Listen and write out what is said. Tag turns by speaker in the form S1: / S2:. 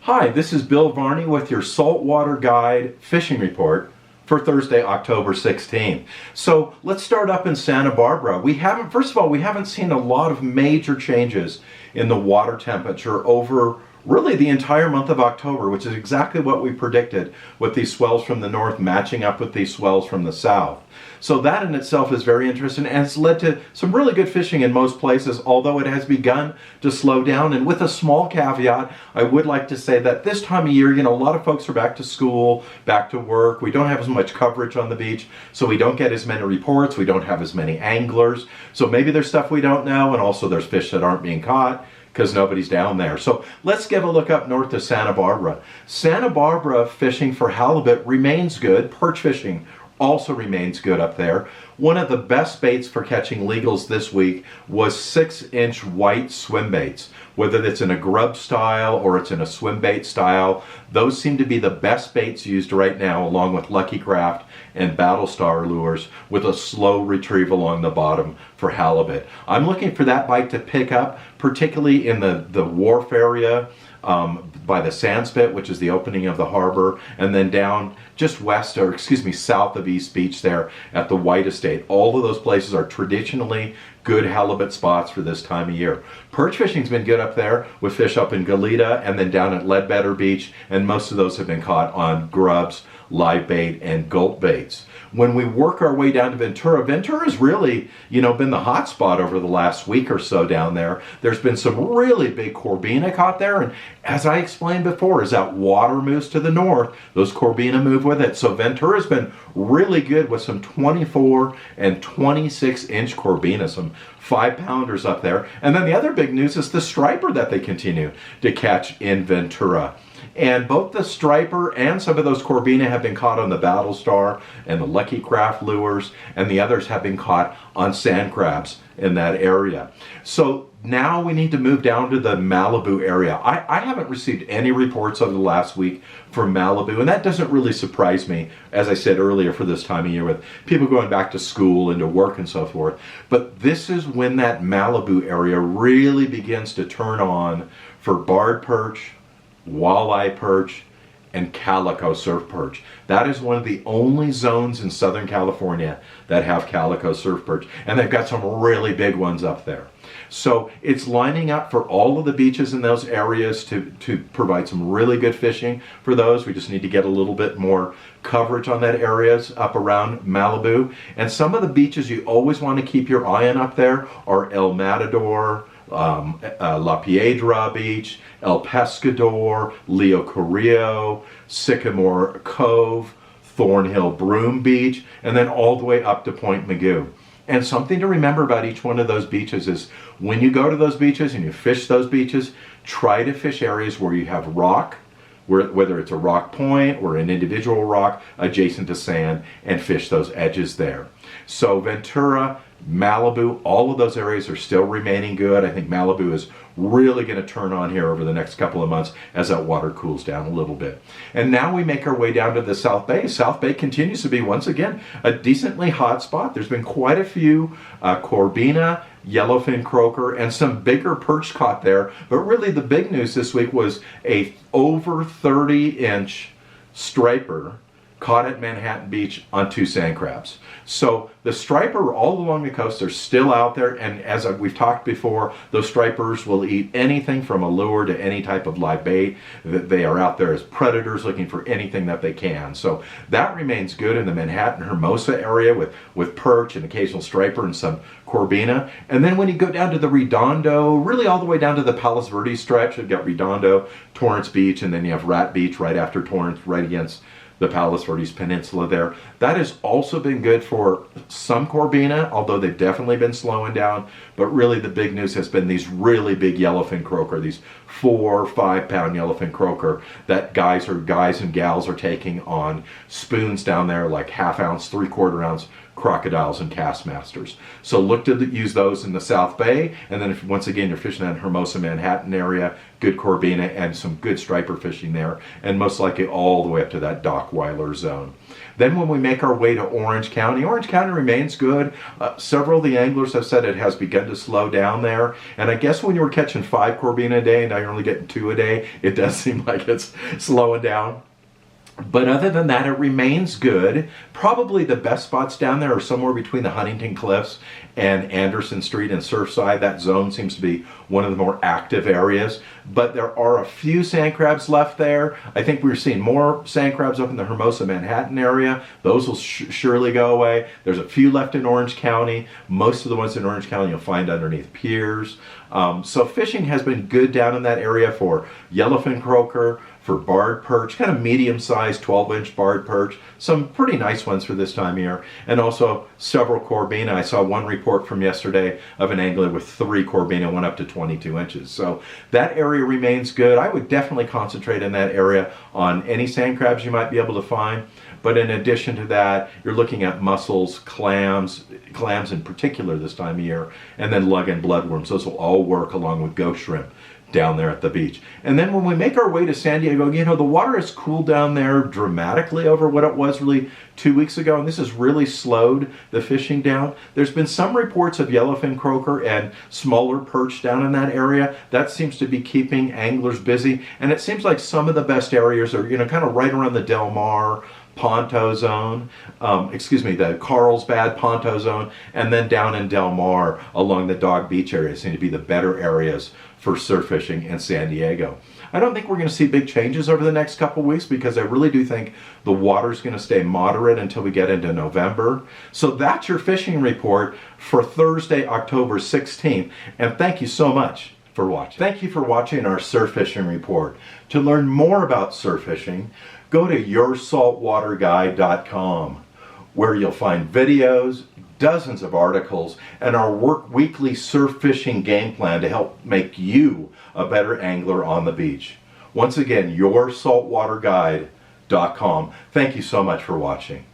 S1: Hi, this is Bill Varney with your Saltwater Guide Fishing Report for Thursday, October 16th. So let's start up in Santa Barbara. First of all, we haven't seen a lot of major changes in the water temperature over really the entire month of October, which is exactly what we predicted, with these swells from the north matching up with these swells from the south. So that in itself is very interesting and has led to some really good fishing in most places, although it has begun to slow down. And with a small caveat, I would like to say that this time of year, a lot of folks are back to school, back to work. We don't have as much coverage on the beach, so we don't get as many reports. We don't have as many anglers. So maybe there's stuff we don't know, and also there's fish that aren't being caught because nobody's down there. So let's give a look up north to Santa Barbara. Santa Barbara fishing for halibut remains good. Perch fishing also remains good up there. One of the best baits for catching legals this week was 6-inch white swim baits. Whether it's in a grub style or it's in a swim bait style, those seem to be the best baits used right now, along with Lucky Craft and Battlestar lures with a slow retrieval along the bottom for halibut. I'm looking for that bite to pick up, particularly in the wharf area, by the Sandspit, which is the opening of the harbor, and then down just south of East Beach there at the White Estate. All of those places are traditionally good halibut spots for this time of year. Perch fishing's been good up there with fish up in Goleta and then down at Ledbetter Beach, and most of those have been caught on grubs, live bait, and gulp baits. When we work our way down to Ventura, Ventura's really, been the hot spot over the last week or so down there. There's been some really big corbina caught there, and as I explained before, as that water moves to the north, those corbina move with it. So Ventura's been really good with some 24 and 26-inch corbina, some 5-pounders up there. And then the other big news is the striper that they continue to catch in Ventura. And both the striper and some of those corbina have been caught on the Battlestar and the Lucky Craft lures, and the others have been caught on sand crabs in that area. So now we need to move down to the Malibu area. I haven't received any reports over the last week from Malibu, and that doesn't really surprise me, as I said earlier, for this time of year with people going back to school and to work and so forth. But this is when that Malibu area really begins to turn on for barred perch, walleye perch, and calico surf perch. That is one of the only zones in Southern California that have calico surf perch, and they've got some really big ones up there. So it's lining up for all of the beaches in those areas to provide some really good fishing for those. We just need to get a little bit more coverage on that areas up around Malibu. And some of the beaches you always want to keep your eye on up there are El Matador, La Piedra Beach, El Pescador, Leo Carrillo, Sycamore Cove, Thornhill Broom Beach, and then all the way up to Point Magoo. And something to remember about each one of those beaches is when you go to those beaches and you fish those beaches, try to fish areas where you have rock, whether it's a rock point or an individual rock adjacent to sand, and fish those edges there. So Ventura, Malibu, all of those areas are still remaining good. I think Malibu is really going to turn on here over the next couple of months as that water cools down a little bit. And now we make our way down to the South Bay. South Bay continues to be, once again, a decently hot spot. There's been quite a few corbina, yellowfin croaker, and some bigger perch caught there. But really the big news this week was a over 30-inch striper caught at Manhattan Beach on 2 sand crabs. So the striper all along the coast are still out there, and as we've talked before, those stripers will eat anything from a lure to any type of live bait. They are out there as predators looking for anything that they can. So that remains good in the Manhattan Hermosa area with perch and occasional striper and some corbina. And then when you go down to the Redondo, really all the way down to the Palos Verdes stretch, you've got Redondo, Torrance Beach, and then you have Rat Beach right after Torrance, right against the Palos Verdes Peninsula there. That has also been good for some corbina, although they've definitely been slowing down. But really the big news has been these really big yellowfin croaker, these 4 or 5 pound yellowfin croaker that guys and gals are taking on spoons down there, like 1/2 ounce, 3/4 ounce crocodiles and Castmasters. So look to use those in the South Bay, and then if once again you're fishing in Hermosa, Manhattan area, good Corbina and some good striper fishing there, and most likely all the way up to that Dockweiler zone. Then when we make our way to Orange County remains good. Several of the anglers have said it has begun to slow down there, and I guess when you were catching 5 Corbina a day and now you're only getting 2 a day, it does seem like it's slowing down. But other than that, it remains good. Probably the best spots down there are somewhere between the Huntington Cliffs and Anderson Street and Surfside. That zone seems to be one of the more active areas. But there are a few sand crabs left there. I think we're seeing more sand crabs up in the Hermosa, Manhattan area. Those will surely go away. There's a few left in Orange County. Most of the ones in Orange County you'll find underneath piers. So fishing has been good down in that area for yellowfin croaker, for barred perch, kind of medium-sized 12-inch barred perch, some pretty nice ones for this time of year, and also several Corbina. I saw one report from yesterday of an angler with 3 Corbina, went up to 22 inches. So that area remains good. I would definitely concentrate in that area on any sand crabs you might be able to find. But in addition to that, you're looking at mussels, clams in particular this time of year, and then lug and bloodworms. Those will all work along with ghost shrimp down there at the beach. And then when we make our way to San Diego, you know, the water has cooled down there dramatically over what it was really 2 weeks ago, and this has really slowed the fishing down. There's been some reports of yellowfin croaker and smaller perch down in that area. That seems to be keeping anglers busy, and it seems like some of the best areas are, you know, kind of right around the Del Mar, Ponto zone, the Carlsbad Ponto zone, and then down in Del Mar along the Dog Beach area seem to be the better areas for surf fishing in San Diego. I don't think we're going to see big changes over the next couple weeks because I really do think the water's going to stay moderate until we get into November. So that's your fishing report for Thursday, October 16th, and thank you so much for watching. Thank you for watching our surf fishing report. To learn more about surf fishing, go to yoursaltwaterguide.com, where you'll find videos, dozens of articles, and our weekly surf fishing game plan to help make you a better angler on the beach. Once again, yoursaltwaterguide.com. Thank you so much for watching.